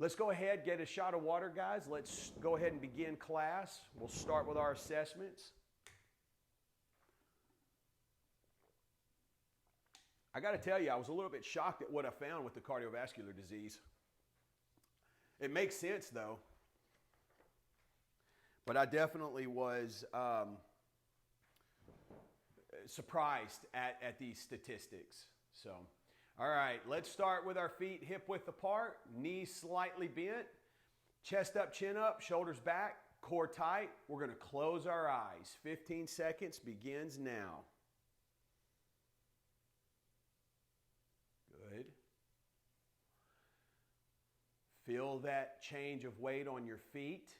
Let's go ahead, get a shot of water, guys. Let's go ahead and begin class. We'll start with our assessments. I got to tell you, I was a little bit shocked at what I found with the cardiovascular disease. It makes sense, though. But I definitely was surprised at these statistics. So, all right, let's start with our feet hip width apart, knees slightly bent, chest up, chin up, shoulders back, core tight. We're going to close our eyes. 15 seconds begins now. Good. Feel that change of weight on your feet,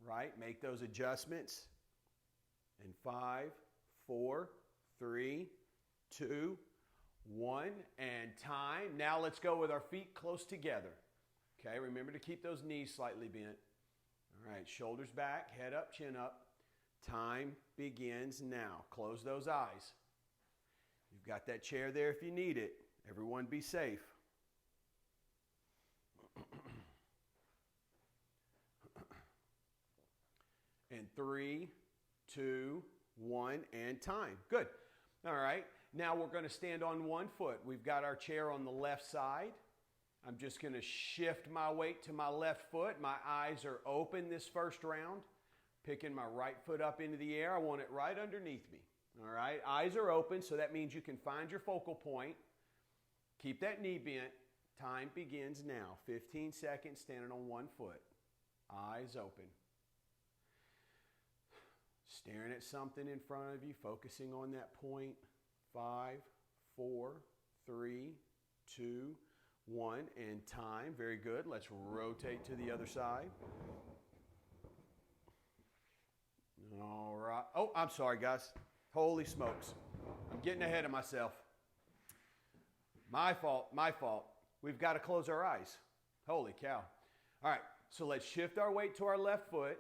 right? Make those adjustments. In 5, 4, 3, 2, 1, and time. Now let's go with our feet close together. Okay, remember to keep those knees slightly bent. All right, shoulders back, head up, chin up. Time begins now. Close those eyes. You've got that chair there if you need it. Everyone be safe. And 3, 2, 1, and time. Good. All right. Now we're going to stand on one foot. We've got our chair on the left side. I'm just going to shift my weight to my left foot. My eyes are open this first round. Picking my right foot up into the air. I want it right underneath me. All right. Eyes are open, so that means you can find your focal point. Keep that knee bent. Time begins now. 15 seconds standing on one foot. Eyes open. Staring at something in front of you, focusing on that point. 5, 4, 3, 2, 1, and time. Very good. Let's rotate to the other side. All right. Oh, I'm sorry, guys. Holy smokes. I'm getting ahead of myself. My fault, my fault. We've got to close our eyes. Holy cow. All right, so let's shift our weight to our left foot.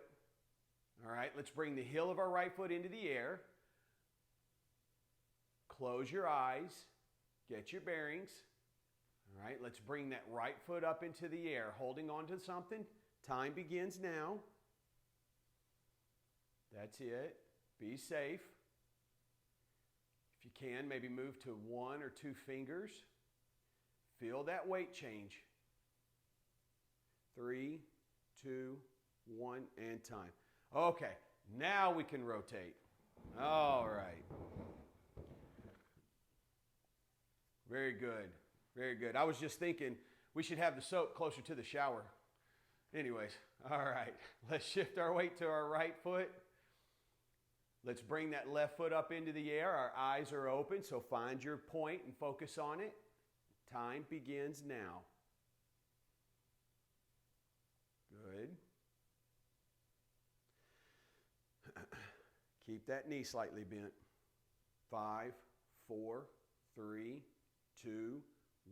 All right, let's bring the heel of our right foot into the air. Close your eyes. Get your bearings. All right, let's bring that right foot up into the air, holding on to something. Time begins now. That's it. Be safe. If you can, maybe move to 1 or 2 fingers. Feel that weight change. 3, 2, 1, and time. Okay, now we can rotate. All right. Very good. Very good. I was just thinking we should have the soap closer to the shower. Anyways, all right. Let's shift our weight to our right foot. Let's bring that left foot up into the air. Our eyes are open, so find your point and focus on it. Time begins now. Good. Keep that knee slightly bent. 5, 4, 3, 2,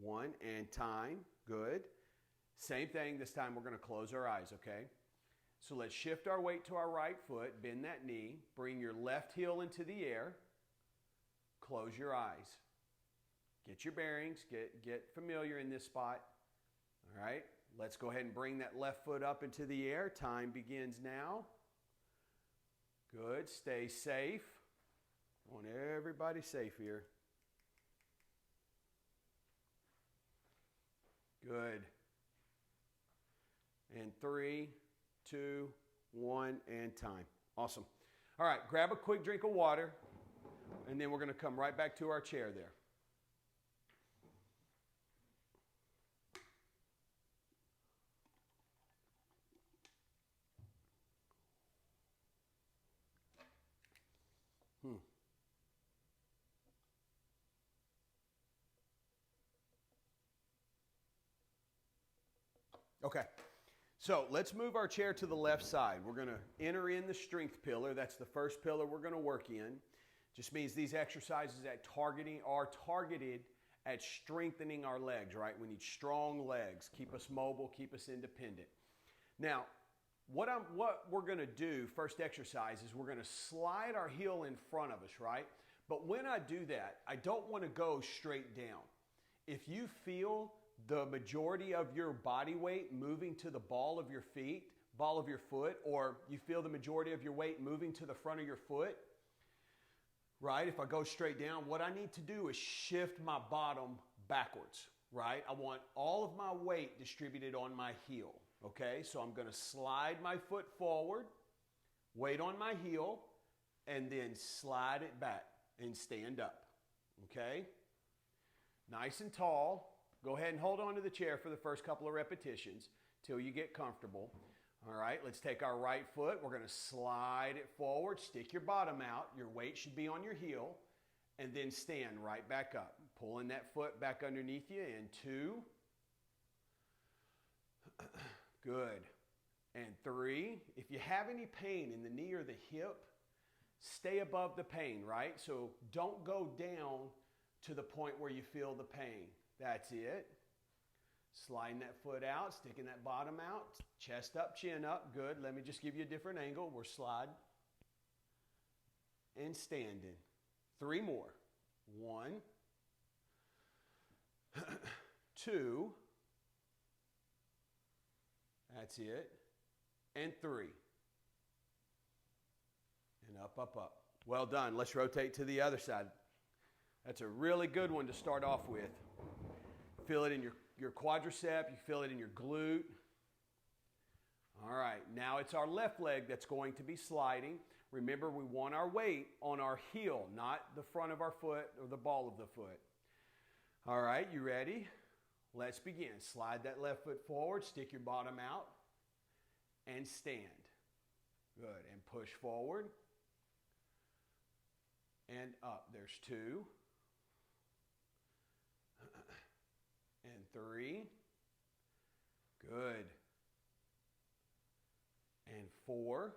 1, and time. Good. Same thing. This time we're going to close our eyes, okay? So let's shift our weight to our right foot. Bend that knee. Bring your left heel into the air. Close your eyes. Get your bearings. Get familiar in this spot. All right. Let's go ahead and bring that left foot up into the air. Time begins now. Good. Stay safe. I want everybody safe here. Good. And 3, 2, 1, and time. Awesome. All right. Grab a quick drink of water, and then we're going to come right back to our chair there. Okay, so let's move our chair to the left side. We're going to enter in the strength pillar. That's the first pillar we're going to work in. Just means these exercises are targeted at strengthening our legs, right? We need strong legs, keep us mobile, keep us independent. Now, what we're going to do, first exercise, is we're going to slide our heel in front of us, right? But when I do that, I don't want to go straight down. If you feel the majority of your body weight moving to the ball of your foot, or you feel the majority of your weight moving to the front of your foot, right? If I go straight down, what I need to do is shift my bottom backwards, right? I want all of my weight distributed on my heel, okay? So I'm going to slide my foot forward, weight on my heel, and then slide it back and stand up, okay? Nice and tall. Go ahead and hold on to the chair for the first couple of repetitions till you get comfortable. All right, let's take our right foot. We're going to slide it forward, stick your bottom out. Your weight should be on your heel, and then stand right back up. Pulling that foot back underneath you in 2. Good. And 3. If you have any pain in the knee or the hip, stay above the pain, right? So don't go down to the point where you feel the pain. That's it. Sliding that foot out, sticking that bottom out, chest up, chin up. Good. Let me just give you a different angle. We're slide and standing. 3 more. 1, 2. That's it. And 3. And up, up, up. Well done. Let's rotate to the other side. That's a really good one to start off with. Feel it in your quadricep. You feel it in your glute. All right. Now it's our left leg that's going to be sliding. Remember, we want our weight on our heel, not the front of our foot or the ball of the foot. All right. You ready? Let's begin. Slide that left foot forward. Stick your bottom out. And stand. Good. And push forward. And up. There's 2. And 3. Good. And 4.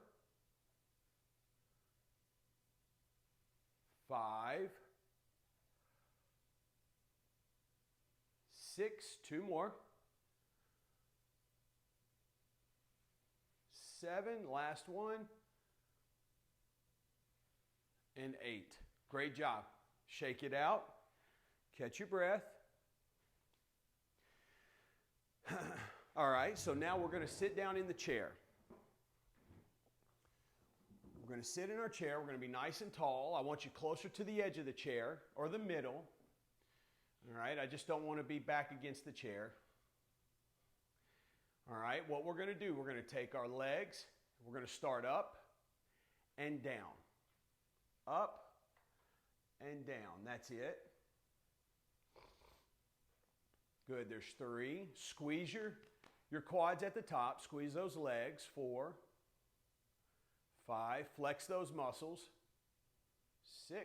5. 6. 2 more. 7. Last one. And 8. Great job. Shake it out. Catch your breath. All right, so now we're going to sit down in the chair. We're going to sit in our chair. We're going to be nice and tall. I want you closer to the edge of the chair or the middle. All right, I just don't want to be back against the chair. All right, what we're going to do, we're going to take our legs. We're going to start up and down. Up and down. That's it. Good. There's 3. Squeeze your quads at the top. Squeeze those legs. 4. 5. Flex those muscles. 6.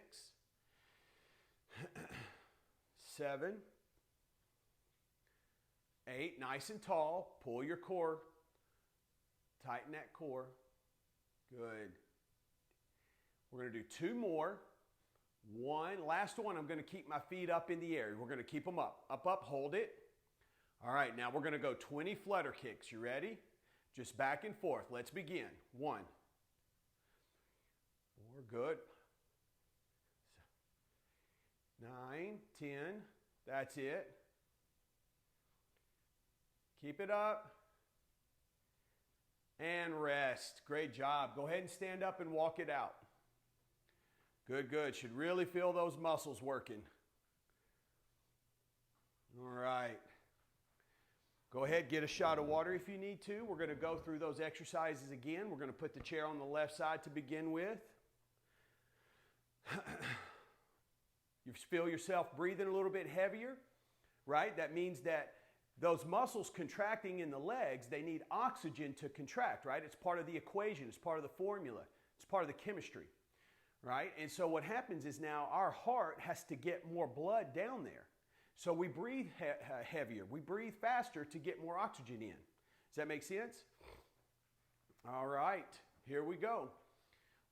7. 8. Nice and tall. Pull your core. Tighten that core. Good. We're going to do 2 more. 1. Last one, I'm going to keep my feet up in the air. We're going to keep them up. Up, up, hold it. All right, now we're going to go 20 flutter kicks. You ready? Just back and forth. Let's begin. 1. 4, good. 9, 10. That's it. Keep it up. And rest. Great job. Go ahead and stand up and walk it out. Good, good. Should really feel those muscles working. All right. Go ahead, get a shot of water if you need to. We're going to go through those exercises again. We're going to put the chair on the left side to begin with. You feel yourself breathing a little bit heavier, right? That means that those muscles contracting in the legs, they need oxygen to contract, right? It's part of the equation. It's part of the formula. It's part of the chemistry. Right? And so what happens is now our heart has to get more blood down there. So we breathe heavier. We breathe faster to get more oxygen in. Does that make sense? All right. Here we go.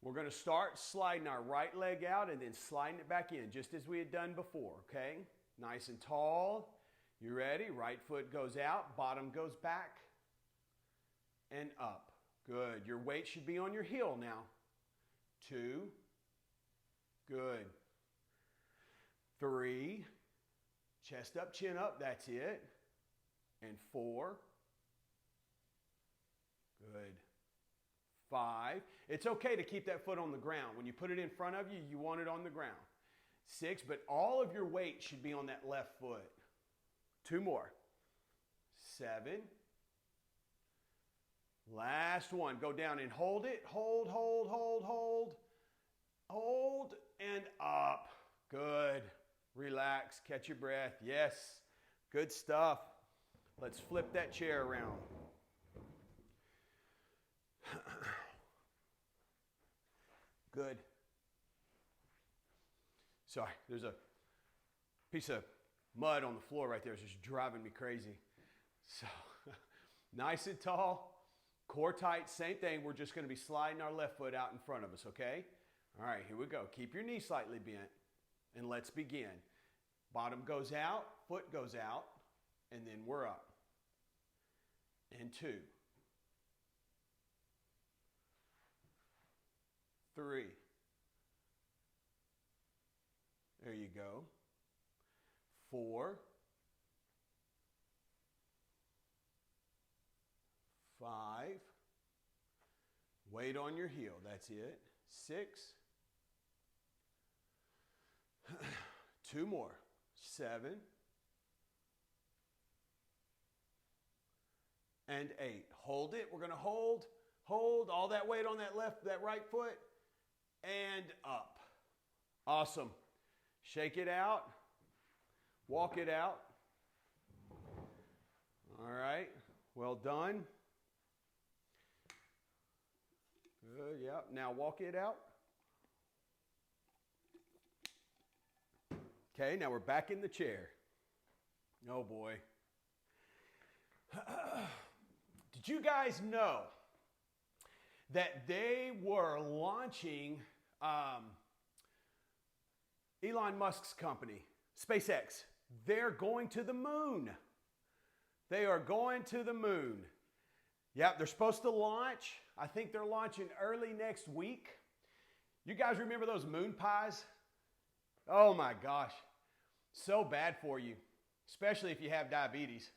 We're going to start sliding our right leg out and then sliding it back in, just as we had done before, okay? Nice and tall. You ready? Right foot goes out, bottom goes back and up. Good. Your weight should be on your heel now. 2. Good. 3. Chest up, chin up. That's it. and 4. Good. 5. It's okay to keep that foot on the ground. When you put it in front of you, you want it on the ground. 6, but all of your weight should be on that left foot. 2 more. 7. Last one. Go down and hold it. Hold, hold, hold, hold. Hold and up. Good. Relax. Catch your breath. Yes. Good stuff. Let's flip that chair around. Good. Sorry, there's a piece of mud on the floor right there. It's just driving me crazy. So, nice and tall, core tight, same thing. We're just going to be sliding our left foot out in front of us, okay? All right, here we go. Keep your knee slightly bent, and let's begin. Bottom goes out, foot goes out, and then we're up. And 2. 3. There you go. 4. 5. Weight on your heel. That's it. 6. 2 more. 7. And 8. Hold it. We're going to hold all that weight on that right foot, and up. Awesome. Shake it out. Walk it out. All right. Well done. Good. Yep. Now walk it out. Okay. Now we're back in the chair. Oh boy. Did you guys know that they were launching Elon Musk's company, SpaceX? They're going to the moon. They are going to the moon. Yep, they're supposed to launch. I think they're launching early next week. You guys remember those moon pies? Oh my gosh. So bad for you, especially if you have diabetes.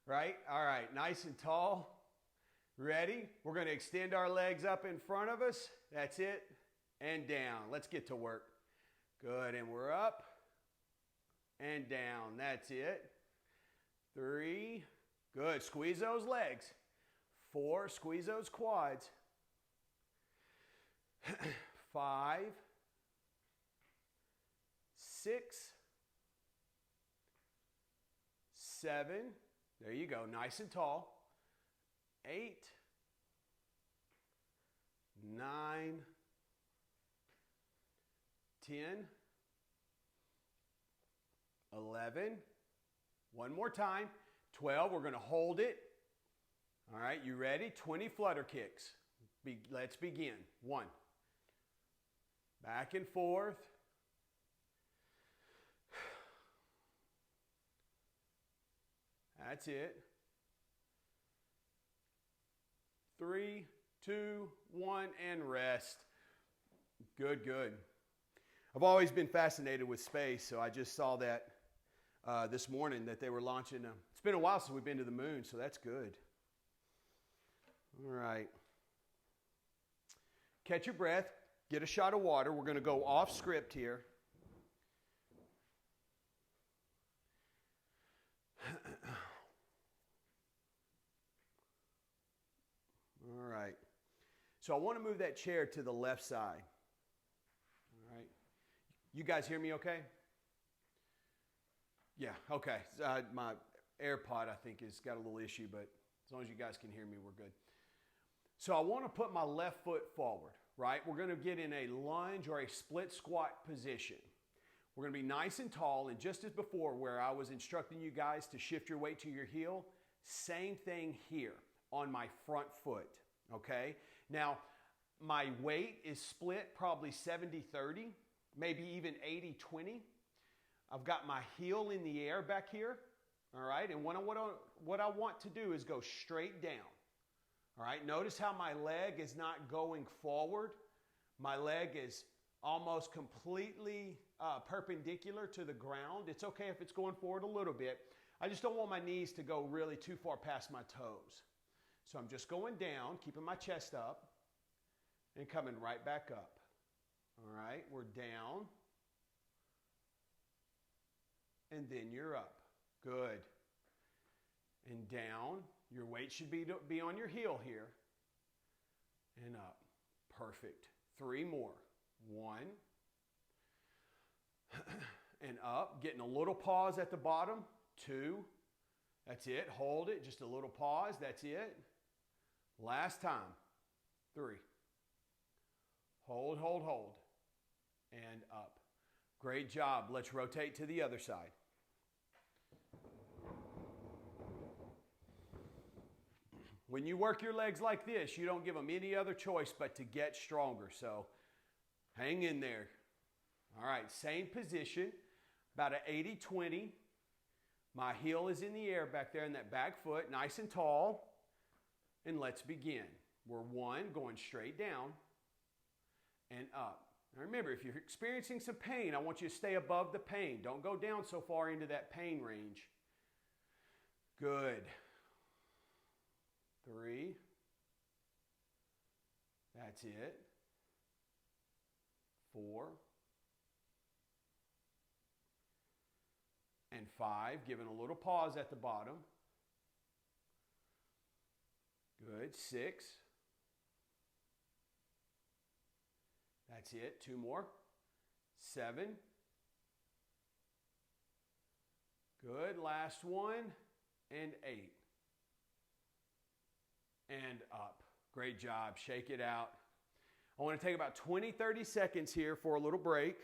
Right? All right, nice and tall. Ready? We're going to extend our legs up in front of us. That's it. And down. Let's get to work. Good. And we're up and down. That's it. 3. Good. Squeeze those legs. 4. Squeeze those quads. 5. 6. 7. There you go. Nice and tall. 8. 9. 10. 11. One more time. 12. We're going to hold it. All right, you ready? 20 flutter kicks. Let's begin. 1. Back and forth. That's it. 3, 2, 1, and rest. Good, good. I've always been fascinated with space, so I just saw that this morning that they were launching. It's been a while since we've been to the moon, so that's good. All right. Catch your breath. Get a shot of water. We're going to go off script here. All right. So I want to move that chair to the left side. All right. You guys hear me okay? Yeah, okay. My AirPod, I think, has got a little issue, but as long as you guys can hear me, we're good. So I want to put my left foot forward, right? We're going to get in a lunge or a split squat position. We're going to be nice and tall, and just as before where I was instructing you guys to shift your weight to your heel, same thing here on my front foot, okay? Now, my weight is split probably 70-30, maybe even 80-20. I've got my heel in the air back here, all right? And what I want to do is go straight down, all right? Notice how my leg is not going forward. My leg is almost completely perpendicular to the ground. It's okay if it's going forward a little bit. I just don't want my knees to go really too far past my toes. So I'm just going down, keeping my chest up, and coming right back up. All right, we're down, and then you're up. Good. And down. Your weight should be on your heel here. And up. Perfect. 3 more. 1. And up. Getting a little pause at the bottom. 2. That's it. Hold it. Just a little pause. That's it. Last time. 3. Hold, hold, hold. And up. Great job. Let's rotate to the other side. When you work your legs like this, you don't give them any other choice but to get stronger. So hang in there. All right, same position, about an 80-20. My heel is in the air back there in that back foot, nice and tall. And let's begin. We're 1, going straight down and up. Now remember, if you're experiencing some pain, I want you to stay above the pain. Don't go down so far into that pain range. Good. 3. That's it. 4. And 5. Giving a little pause at the bottom. Good. 6. That's it. 2 more. 7. Good. Last one. And 8. And up. Great job. Shake it out. I want to take about 20-30 seconds here for a little break.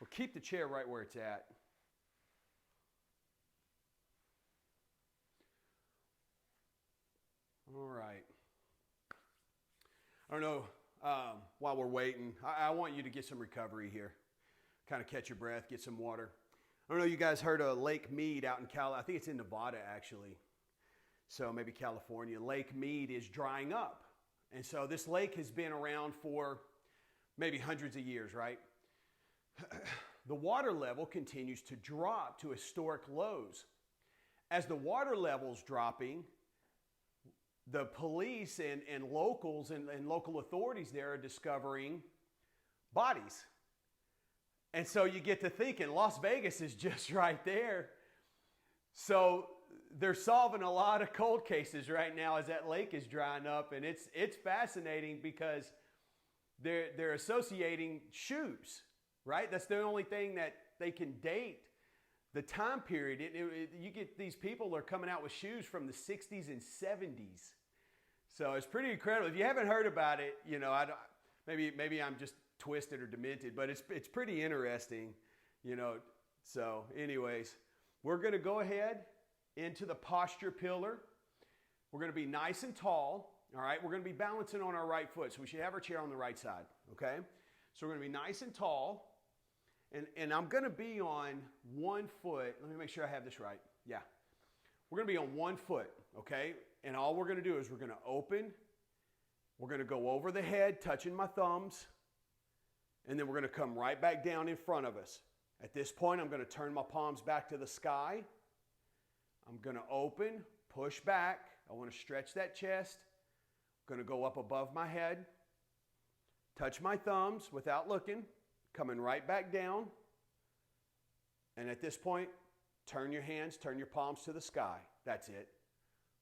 Well, keep the chair right where it's at. All right. I don't know, while we're waiting, I want you to get some recovery here. Kind of catch your breath, get some water. I don't know, you guys heard of Lake Mead out in I think it's in Nevada actually. So maybe California. Lake Mead is drying up. And so this lake has been around for maybe hundreds of years, right? The water level continues to drop to historic lows. As the water level's dropping, the police and locals and local authorities there are discovering bodies. And so you get to thinking, Las Vegas is just right there. So they're solving a lot of cold cases right now as that lake is drying up. And it's fascinating because they're associating shoes, right? That's the only thing that they can date the time period. You get these people are coming out with shoes from the 60s and 70s. So it's pretty incredible. If you haven't heard about it, you know, maybe I'm just twisted or demented, but it's pretty interesting, you know. So anyways, we're going to go ahead into the posture pillar. We're going to be nice and tall, all right? We're going to be balancing on our right foot, so we should have our chair on the right side, okay? So we're going to be nice and tall, and I'm going to be on one foot. Let me make sure I have this right. Yeah. We're going to be on one foot, okay? And all we're going to do is we're going to open. We're going to go over the head, touching my thumbs. And then we're going to come right back down in front of us. At this point, I'm going to turn my palms back to the sky. I'm going to open, push back. I want to stretch that chest. I'm going to go up above my head. Touch my thumbs without looking. Coming right back down. And at this point, turn your hands, turn your palms to the sky. That's it.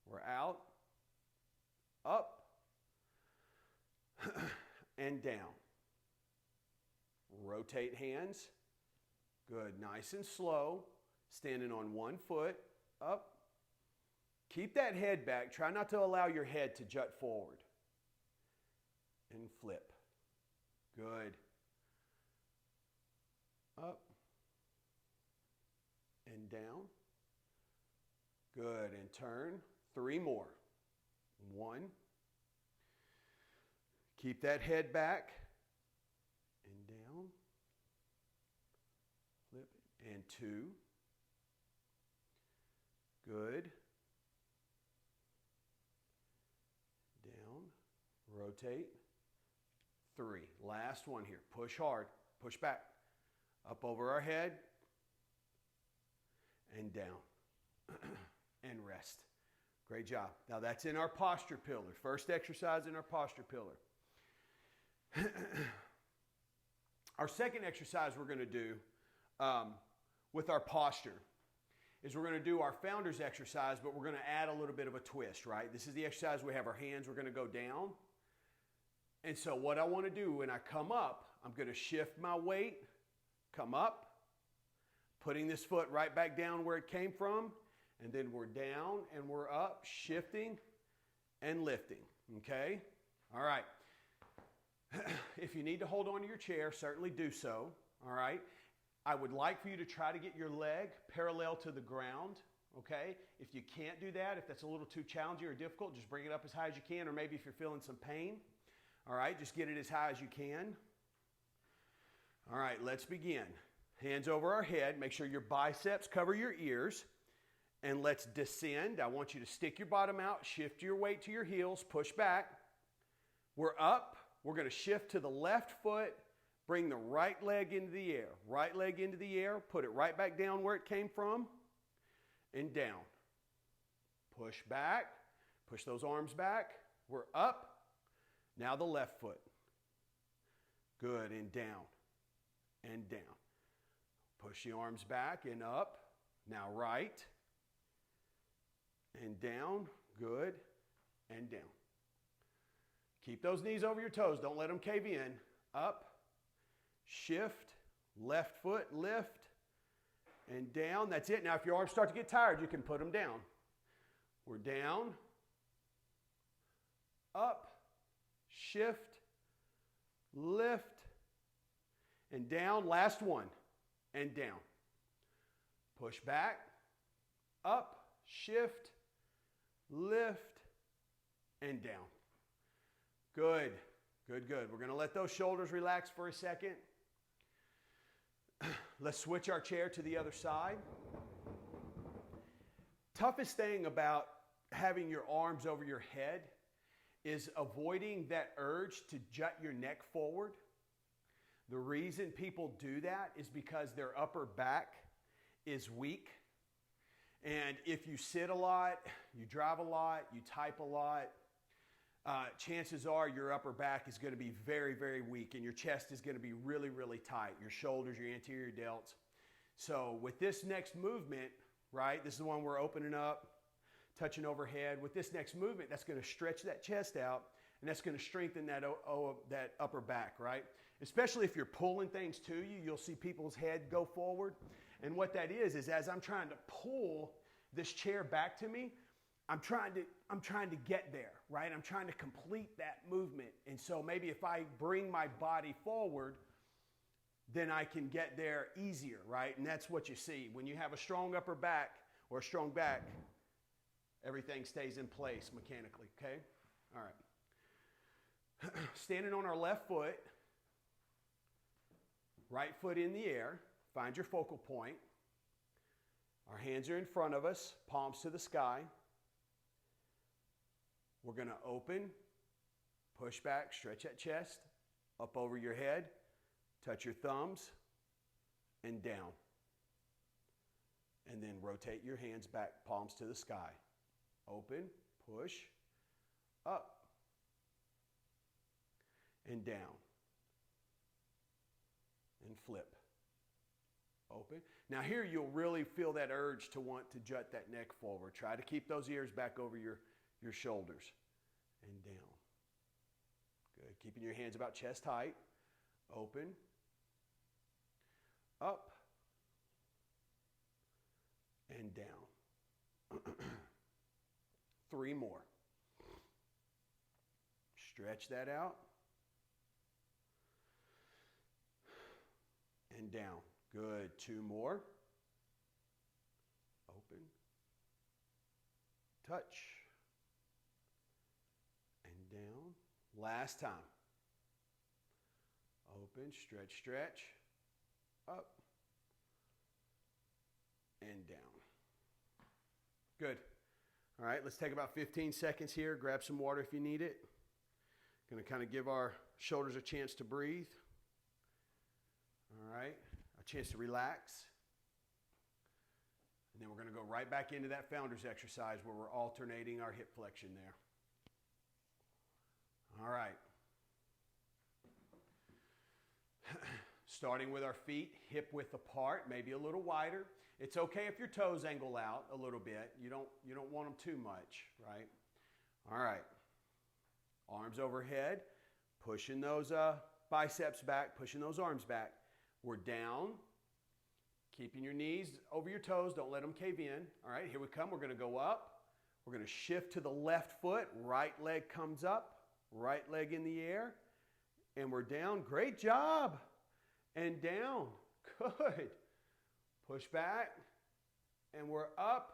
We're out, up, and down. Rotate hands. Good. Nice and slow. Standing on one foot. Up. Keep that head back. Try not to allow your head to jut forward. And flip. Good. Up. And down. Good. And turn. 3 more. 1. Keep that head back. And down. Flip. And 2. Good. Down. Rotate. 3. Last one here. Push hard. Push back. Up over our head. And down. And rest. Great job. Now that's in our posture pillar. First exercise in our posture pillar. Our second exercise we're going to do with our posture is we're going to do our founder's exercise, but we're going to add a little bit of a twist, right? This is the exercise we have our hands. We're going to go down. And so what I want to do when I come up, I'm going to shift my weight, come up, putting this foot right back down where it came from, and then we're down and we're up, shifting and lifting, okay? All right. If you need to hold on to your chair, certainly do so, all right? I would like for you to try to get your leg parallel to the ground, okay? If you can't do that, if that's a little too challenging or difficult, just bring it up as high as you can, or maybe if you're feeling some pain, all right, just get it as high as you can. All right, let's begin. Hands over our head. Make sure your biceps cover your ears. And let's descend. I want you to stick your bottom out, shift your weight to your heels, push back. We're up. We're going to shift to the left foot, bring the right leg into the air. Right leg into the air, put it right back down where it came from, and down. Push back, push those arms back. We're up. Now the left foot. Good, and down, and down. Push the arms back and up. Now right, and down, good, and down. Keep those knees over your toes. Don't let them cave in. Up, shift, left foot, lift, and down. That's it. Now, if your arms start to get tired, you can put them down. We're down, up, shift, lift, and down. Last one, and down. Push back, up, shift, lift, and down. Good, good, good. We're going to let those shoulders relax for a second. Let's switch our chair to the other side. Toughest thing about having your arms over your head is avoiding that urge to jut your neck forward. The reason people do that is because their upper back is weak. And if you sit a lot, you drive a lot, you type a lot, chances are your upper back is going to be very, very weak, and your chest is going to be really, really tight, your shoulders, your anterior delts. So with this next movement, right, this is the one we're opening up, touching overhead. With this next movement, that's going to stretch that chest out, and that's going to strengthen that upper back, right? Especially if you're pulling things to you, you'll see people's head go forward. And what that is as I'm trying to pull this chair back to me, I'm trying to get there, right? I'm trying to complete that movement. And so maybe if I bring my body forward, then I can get there easier, right? And that's what you see. When you have a strong upper back or a strong back, everything stays in place mechanically, okay? All right. Standing on our left foot, right foot in the air, find your focal point. Our hands are in front of us, palms to the sky. We're going to open, push back, stretch that chest, up over your head, touch your thumbs, and down. And then rotate your hands back, palms to the sky. Open, push, up, and down. And flip. Open. Now here you'll really feel that urge to want to jut that neck forward. Try to keep those ears back over your shoulders and down. Good. Keeping your hands about chest height. Open. Up. And down. 3 more. Stretch that out. And down. Good. 2 more. Open. Touch. And down. Last time. Open, stretch, stretch. Up. And down. Good. All right, let's take about 15 seconds here. Grab some water if you need it. Going to kind of give our shoulders a chance to breathe. All right, a chance to relax. And then we're going to go right back into that founder's exercise where we're alternating our hip flexion there. All right. Starting with our feet hip width apart, maybe a little wider. It's okay if your toes angle out a little bit. You don't want them too much, right? All right. Arms overhead, pushing those biceps back, pushing those arms back. We're down. Keeping your knees over your toes. Don't let them cave in. All right, here we come. We're going to go up. We're going to shift to the left foot. Right leg comes up. Right leg in the air. And we're down. Great job. And down. Good. Push back. And we're up.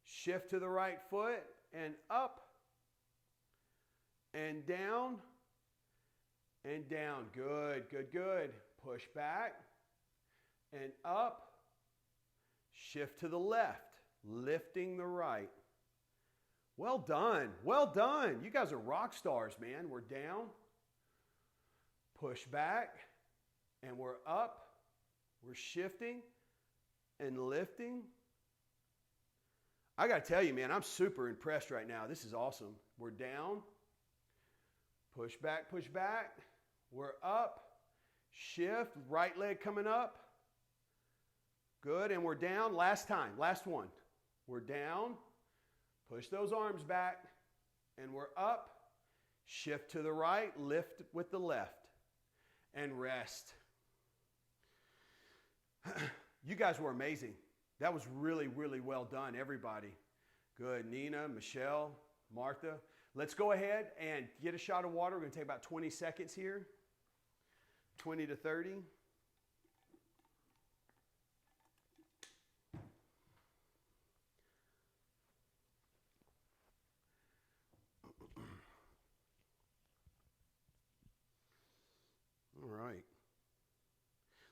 Shift to the right foot. And up. And down. And down. Good, good, good. Push back. And up, shift to the left, lifting the right. Well done, well done. You guys are rock stars, man. We're down, push back, and we're up. We're shifting and lifting. I got to tell you, man, I'm super impressed right now. This is awesome. We're down, push back, we're up, shift, right leg coming up. Good, and we're down. Last time, last one. We're down, push those arms back, and we're up. Shift to the right, lift with the left, and rest. You guys were amazing. That was really, really well done, everybody. Good, Nina, Michelle, Martha. Let's go ahead and get a shot of water. We're going to take about 20 seconds here, 20 to 30. All right.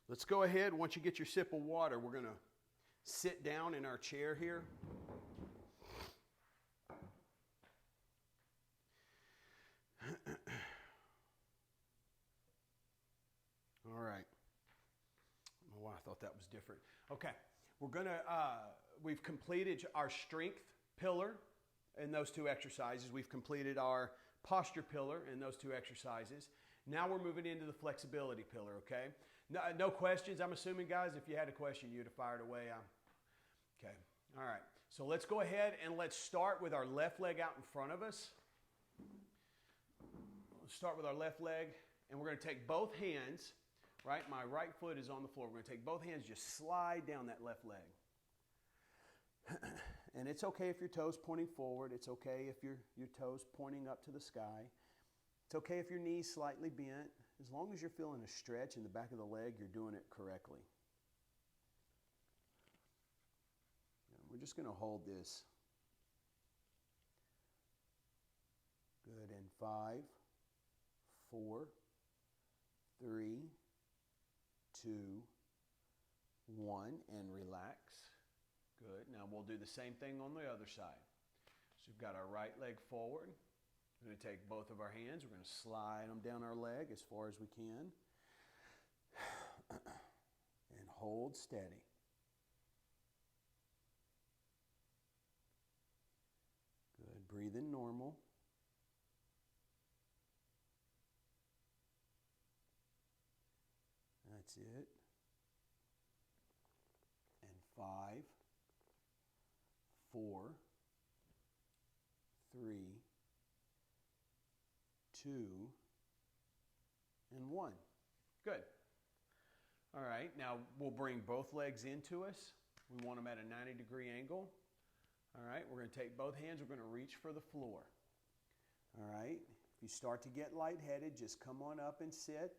Let's go ahead. Once you get your sip of water, we're going to sit down in our chair here. All right. Oh, I thought that was different. Okay. We're going to, we've completed our strength pillar in those two exercises. We've completed our posture pillar in those two exercises. Now we're moving into the flexibility pillar, okay? No questions, I'm assuming, guys. If you had a question, you'd have fired away. Okay, all right. So let's go ahead and let's start with our left leg out in front of us. Let's start with our left leg, and we're going to take both hands, right? My right foot is on the floor. We're going to take both hands, just slide down that left leg. And it's okay if your toes pointing forward. It's okay if your toes pointing up to the sky. It's okay if your knee's slightly bent. As long as you're feeling a stretch in the back of the leg, you're doing it correctly. And we're just going to hold this. Good. And 5, 4, 3, 2, 1. And relax. Good. Now we'll do the same thing on the other side. So we've got our right leg forward. We're going to take both of our hands. We're going to slide them down our leg as far as we can. And hold steady. Good. Breathe in normal. That's it. And 5, 4, 3, 2, and 1. Good. All right, now we'll bring both legs into us. We want them at a 90-degree angle. All right, we're going to take both hands. We're going to reach for the floor. All right, if you start to get lightheaded, just come on up and sit.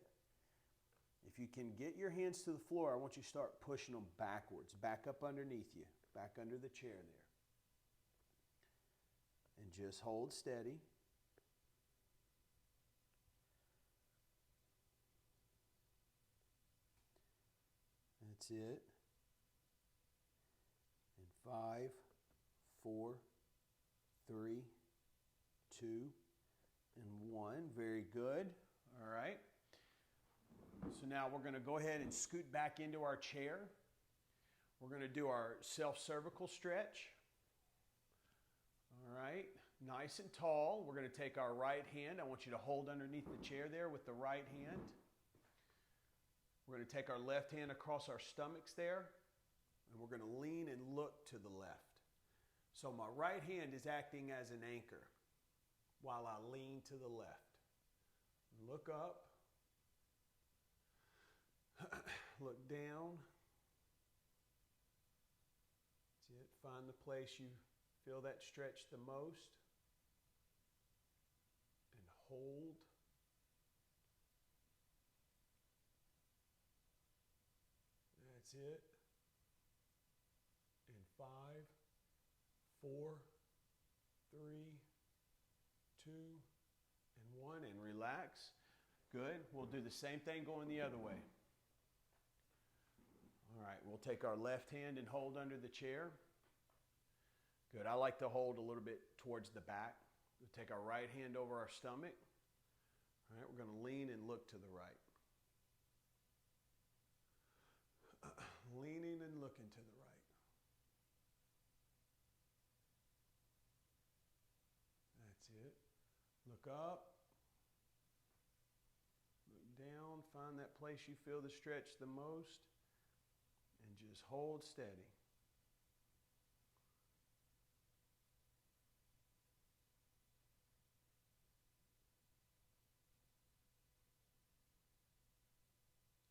If you can get your hands to the floor, I want you to start pushing them backwards, back up underneath you, back under the chair there. And just hold steady. That's it. And 5, 4, 3, 2, and 1. Very good. All right. So now we're going to go ahead and scoot back into our chair. We're going to do our self-cervical stretch. All right. Nice and tall. We're going to take our right hand. I want you to hold underneath the chair there with the right hand. We're going to take our left hand across our stomachs there, and we're going to lean and look to the left. So my right hand is acting as an anchor while I lean to the left. Look up. Look down. That's it. Find the place you feel that stretch the most. And hold. That's it. And 5, 4, 3, 2, and 1. And relax. Good. We'll do the same thing going the other way. All right. We'll take our left hand and hold under the chair. Good. I like to hold a little bit towards the back. We'll take our right hand over our stomach. All right. We're going to lean and look to the right. Leaning and looking to the right. That's it. Look up. Look down. Find that place you feel the stretch the most. And just hold steady.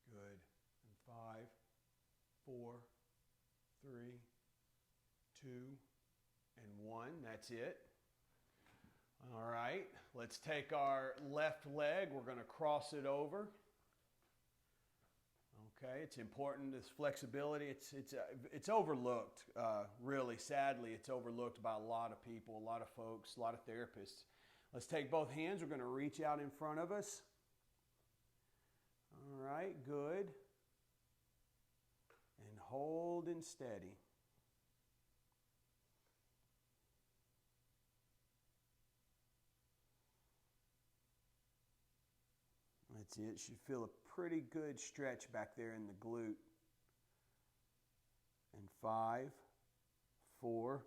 Good. And 5, 4, 3, 2, and 1. That's it. All right. Let's take our left leg. We're going to cross it over. Okay. It's important. This flexibility. It's overlooked. Really, sadly, it's overlooked by a lot of people, a lot of folks, a lot of therapists. Let's take both hands. We're going to reach out in front of us. All right. Good. And hold and steady. That's it. You should feel a pretty good stretch back there in the glute. And 5, 4,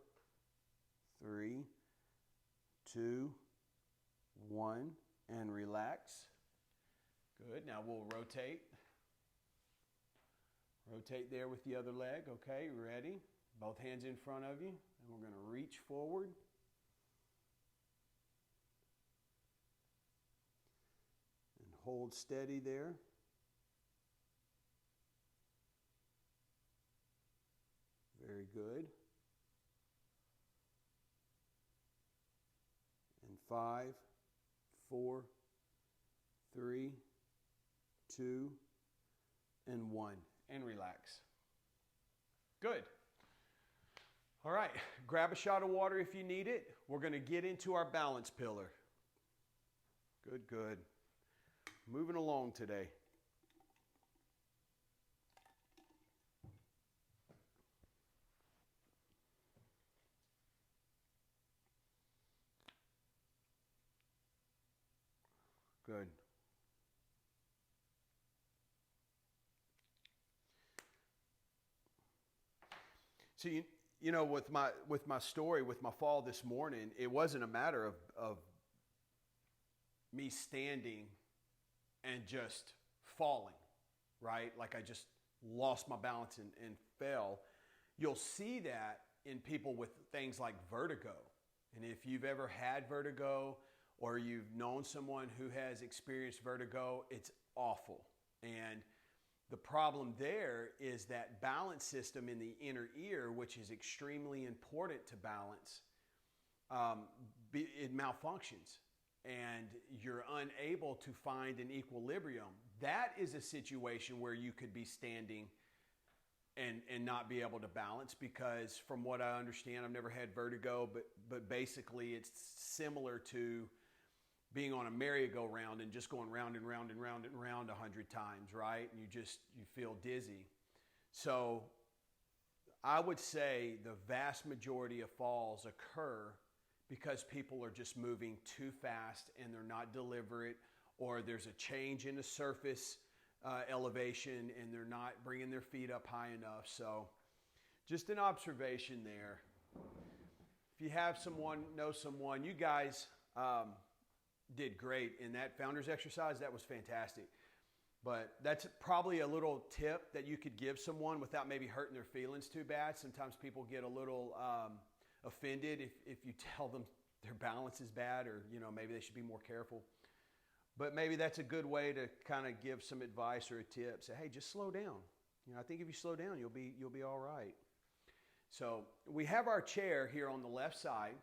3, 2, 1, and relax. Good. Now we'll rotate. Rotate there with the other leg. Okay, ready? Both hands in front of you. And we're going to reach forward. And hold steady there. Very good. And 5, 4, 3, 2, and 1. And relax. Good. All right. Grab a shot of water if you need it. We're going to get into our balance pillar. Good, good. Moving along today. Good. So you know, with my story, with my fall this morning, it wasn't a matter of me standing and just falling, right? Like I just lost my balance and fell. You'll see that in people with things like vertigo. And if you've ever had vertigo or you've known someone who has experienced vertigo, it's awful. And the problem there is that balance system in the inner ear, which is extremely important to balance, it malfunctions and you're unable to find an equilibrium. That is a situation where you could be standing and not be able to balance, because from what I understand, I've never had vertigo, but basically it's similar to being on a merry-go-round and just going round and round and round and round 100 times, right? And you feel dizzy. So I would say the vast majority of falls occur because people are just moving too fast and they're not deliberate, or there's a change in the surface elevation and they're not bringing their feet up high enough. So just an observation there. If you have someone, know someone, you guys did great in that founder's exercise. That was fantastic. But that's probably a little tip that you could give someone without maybe hurting their feelings too bad. Sometimes people get a little offended if you tell them their balance is bad, or maybe they should be more careful. But maybe that's a good way to kind of give some advice or a tip. Say, hey, just slow down. I think if you slow down, you'll be all right. So we have our chair here on the left side,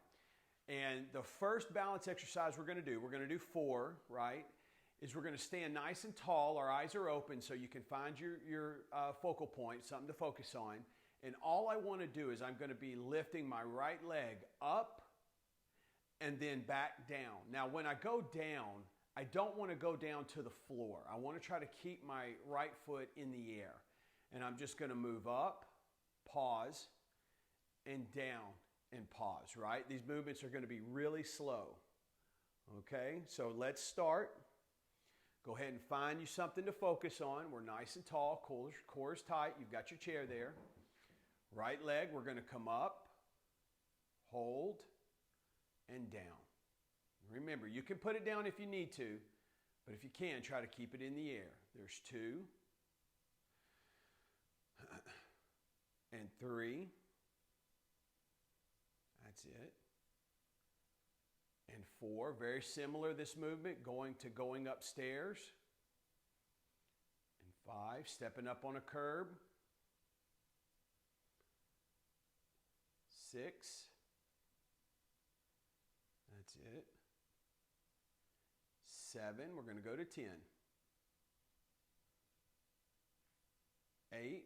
and the first balance exercise we're going to do 4, right? Is we're going to stand nice and tall. Our eyes are open so you can find your focal point, something to focus on. And all I want to do is I'm going to be lifting my right leg up and then back down. Now, when I go down, I don't want to go down to the floor. I want to try to keep my right foot in the air. And I'm just going to move up, pause, and down and pause, right? These movements are going to be really slow. Okay, so let's start. Go ahead and find you something to focus on. We're nice and tall, core is tight. You've got your chair there. Right leg, we're going to come up, hold, and down. Remember, you can put it down if you need to, but if you can, try to keep it in the air. There's 2, and 3. That's it. And 4, very similar, this movement, going upstairs. And 5, stepping up on a curb. 6, that's it. 7, we're going to go to 10. 8,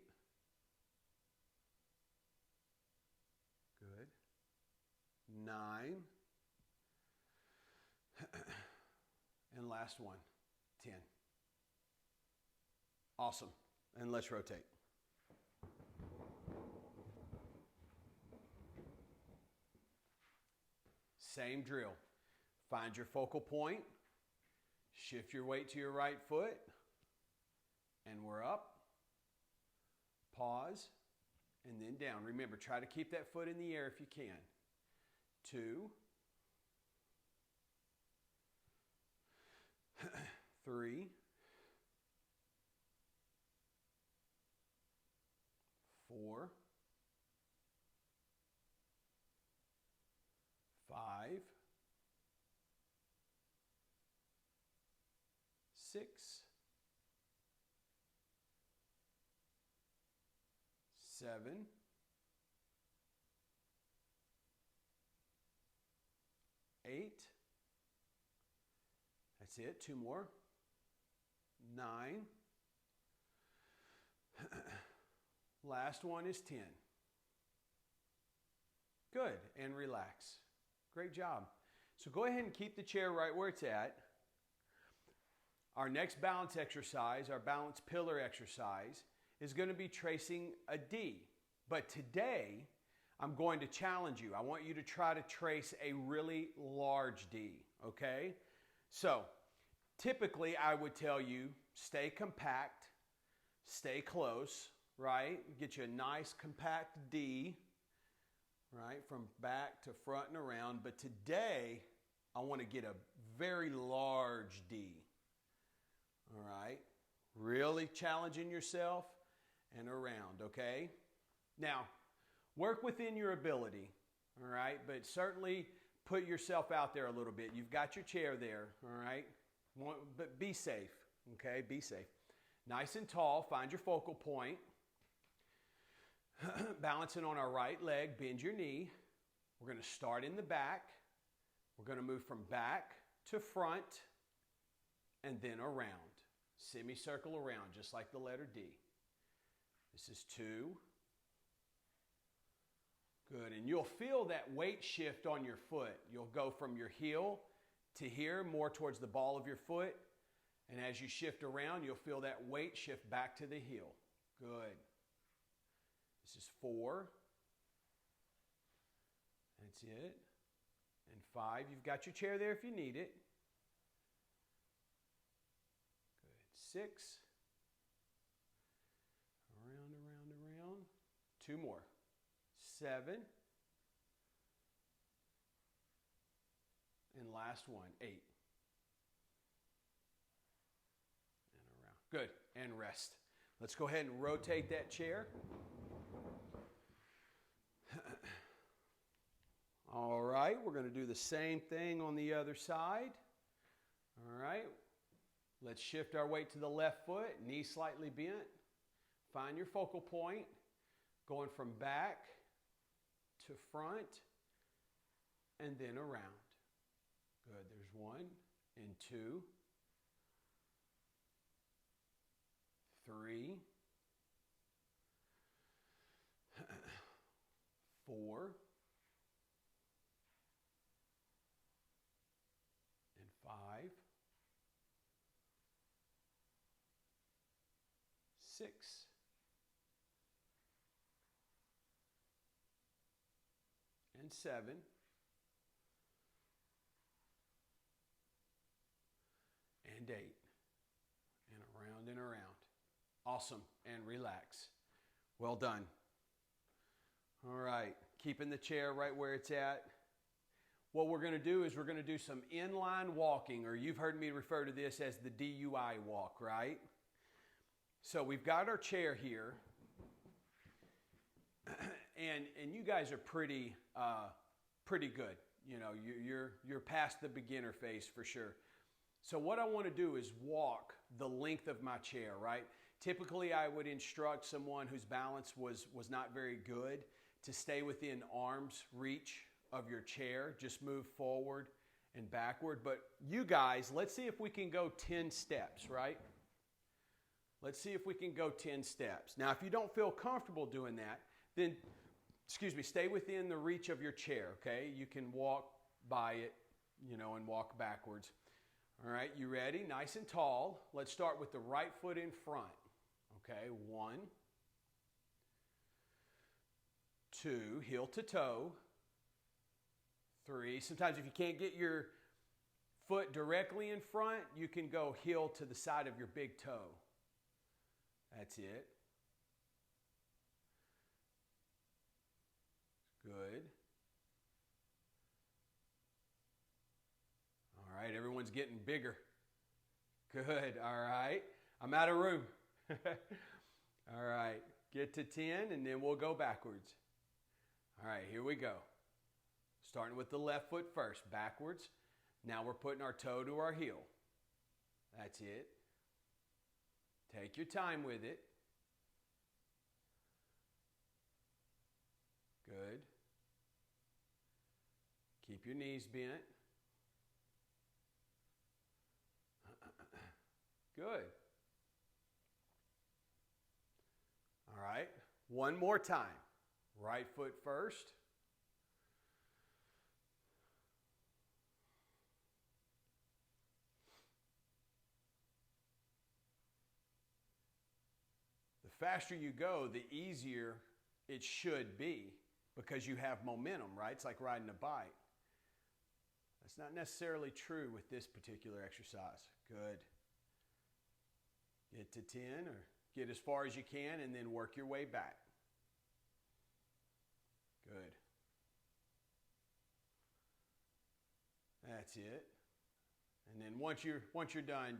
good. 9, and last one, 10. Awesome. And let's rotate. Same drill. Find your focal point. Shift your weight to your right foot. And we're up. Pause. And then down. Remember, try to keep that foot in the air if you can. 2. 3. 4. 5. 6. 7. 8. That's it. 2 more. 9. Last one is 10. Good. And relax. Great job. So go ahead and keep the chair right where it's at. Our next balance exercise, our balance pillar exercise, is going to be tracing a D. But today, I'm going to challenge you. I want you to try to trace a really large D, okay? So, typically, I would tell you, stay compact, stay close, right? Get you a nice compact D, right? From back to front and around. But today, I want to get a very large D, all right? Really challenging yourself and around, okay? Now, work within your ability, all right? But certainly put yourself out there a little bit. You've got your chair there, all right? But be safe, okay? Be safe. Nice and tall. Find your focal point. Balancing on our right leg. Bend your knee. We're going to start in the back. We're going to move from back to front and then around. Semicircle around, just like the letter D. This is 2. Good. And you'll feel that weight shift on your foot. You'll go from your heel to here, more towards the ball of your foot. And as you shift around, you'll feel that weight shift back to the heel. Good. This is 4. That's it. And 5. You've got your chair there if you need it. 6. Around, around, around. 2 more. 7. And last one, 8. And around. Good. And rest. Let's go ahead and rotate that chair. All right, we're going to do the same thing on the other side. All right, let's shift our weight to the left foot, knee slightly bent. Find your focal point, going from back to front and then around. Good, there's 1 and 2, 3, 4, and 5, 6, and 7, and 8, and around and around. Awesome, and relax. Well done. All right, keeping the chair right where it's at. What we're going to do is we're going to do some inline walking, or you've heard me refer to this as the DUI walk, right? So we've got our chair here, and you guys are pretty good. You know, you're past the beginner phase for sure. So what I want to do is walk the length of my chair, right? Typically, I would instruct someone whose balance was not very good to stay within arm's reach of your chair. Just move forward and backward. But you guys, let's see if we can go 10 steps, right? Let's see if we can go 10 steps. Now, if you don't feel comfortable doing that, then, stay within the reach of your chair, okay? You can walk by it, and walk backwards. All right, you ready? Nice and tall. Let's start with the right foot in front. Okay, 1, 2, heel to toe. 3, sometimes if you can't get your foot directly in front, you can go heel to the side of your big toe. That's it. Good. All right, everyone's getting bigger. Good, all right. I'm out of room. All right, get to 10 and then we'll go backwards. All right, here we go. Starting with the left foot first, backwards. Now we're putting our toe to our heel. That's it. Take your time with it. Good. Keep your knees bent. Good. All right, one more time. Right foot first. The faster you go, the easier it should be because you have momentum, right? It's like riding a bike. That's not necessarily true with this particular exercise. Good. Get to 10 or get as far as you can and then work your way back. Good. That's it. And then once you're done,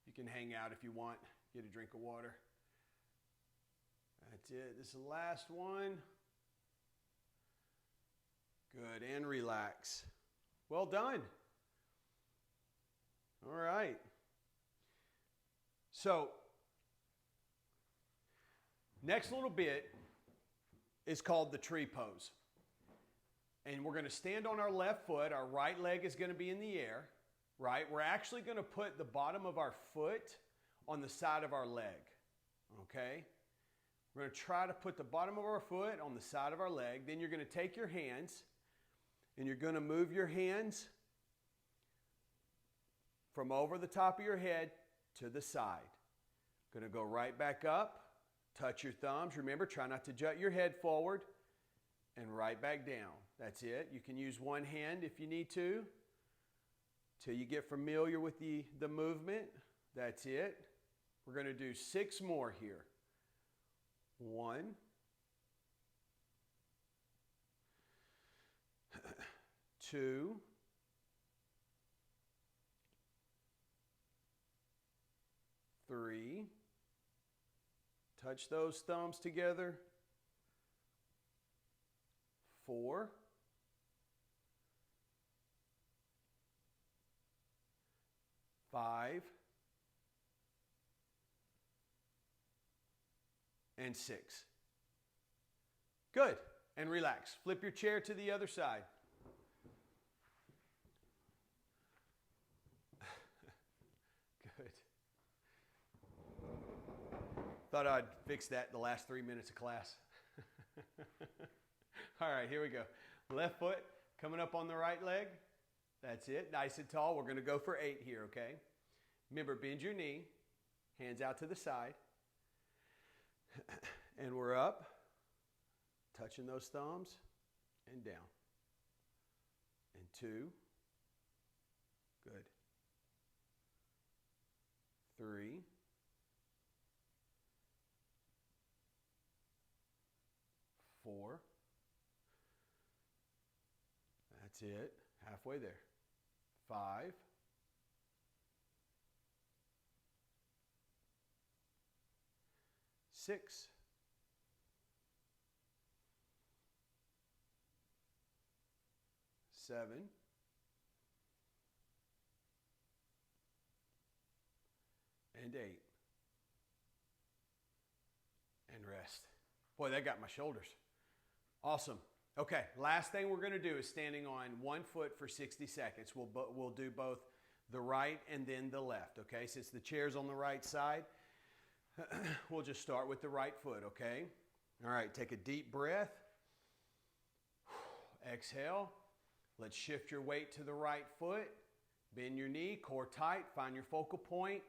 you can hang out if you want. Get a drink of water. That's it. This is the last one. Good. And relax. Well done. All right. So, next little bit is called the tree pose. And we're going to stand on our left foot. Our right leg is going to be in the air, right? We're actually going to put the bottom of our foot on the side of our leg, okay? We're going to try to put the bottom of our foot on the side of our leg. Then you're going to take your hands and you're going to move your hands from over the top of your head to the side. Going to go right back up, touch your thumbs. Remember, try not to jut your head forward, and right back down. That's it. You can use one hand if you need to, till you get familiar with the movement. That's it. We're going to do 6 more here. 1, 2, 3. Touch those thumbs together. 4. 5. And 6. Good. And relax. Flip your chair to the other side. Good. Thought I'd fix that the last 3 minutes of class. All right, here we go. Left foot coming up on the right leg. That's it. Nice and tall. We're going to go for 8 here, okay? Remember, bend your knee. Hands out to the side. And we're up. Touching those thumbs. And down. And 2. Good. 3. 4. That's it. Halfway there. 5. 6. 7. And 8. And rest. Boy, that got my shoulders. Awesome. Okay, last thing we're going to do is standing on one foot for 60 seconds. We'll do both the right and then the left, okay? Since the chair's on the right side, we'll just start with the right foot, okay? All right, take a deep breath. Exhale. Let's shift your weight to the right foot. Bend your knee, core tight, find your focal point.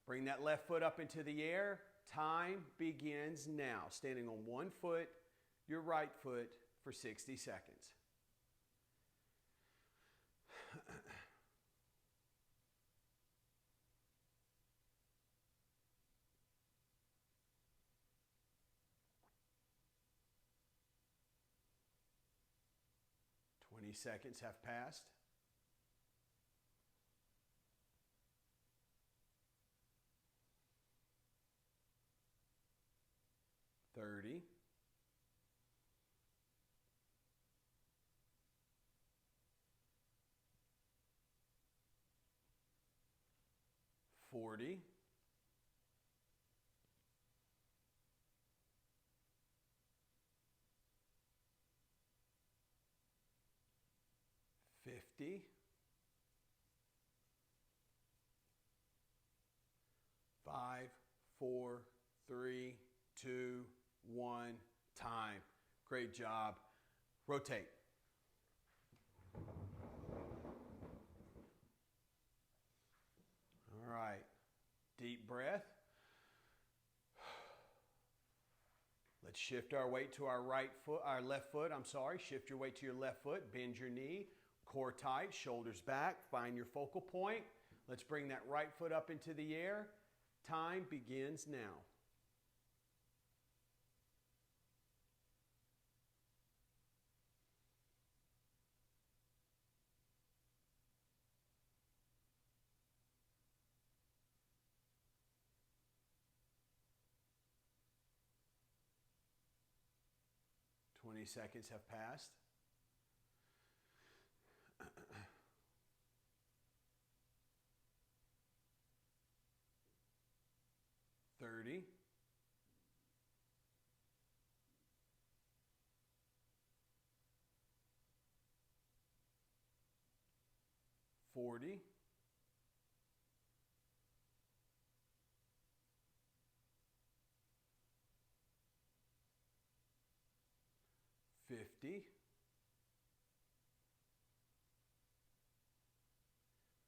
Bring that left foot up into the air. Time begins now. Standing on one foot, your right foot for 60 seconds. Seconds have passed. 30. 40. 50. 5, 4, 3, 2, 1. Time. Great job. Rotate. All right. Deep breath. Let's shift our weight to our left foot. Shift your weight to your left foot. Bend your knee. Core tight, shoulders back. Find your focal point. Let's bring that right foot up into the air. Time begins now. Seconds have passed. 30. 40. 50.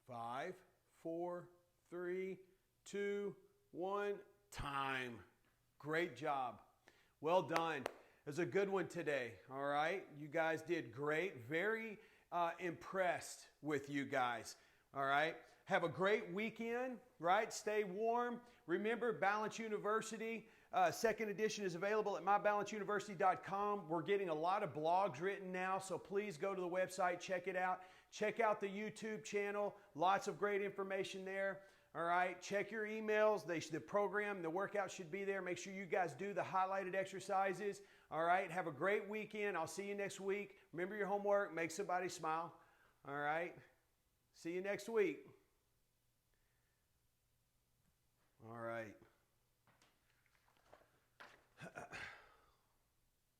5, 4, 3, 2, 1. Time. Great job. Well done. It was a good one today. All right. You guys did great. Very impressed with you guys. All right. Have a great weekend, right? Stay warm. Remember, Balance University, second edition is available at mybalanceuniversity.com. We're getting a lot of blogs written now, so please go to the website, check it out. Check out the YouTube channel. Lots of great information there. All right, check your emails. The program, the workout should be there. Make sure you guys do the highlighted exercises. All right, have a great weekend. I'll see you next week. Remember your homework. Make somebody smile. All right, see you next week. All right.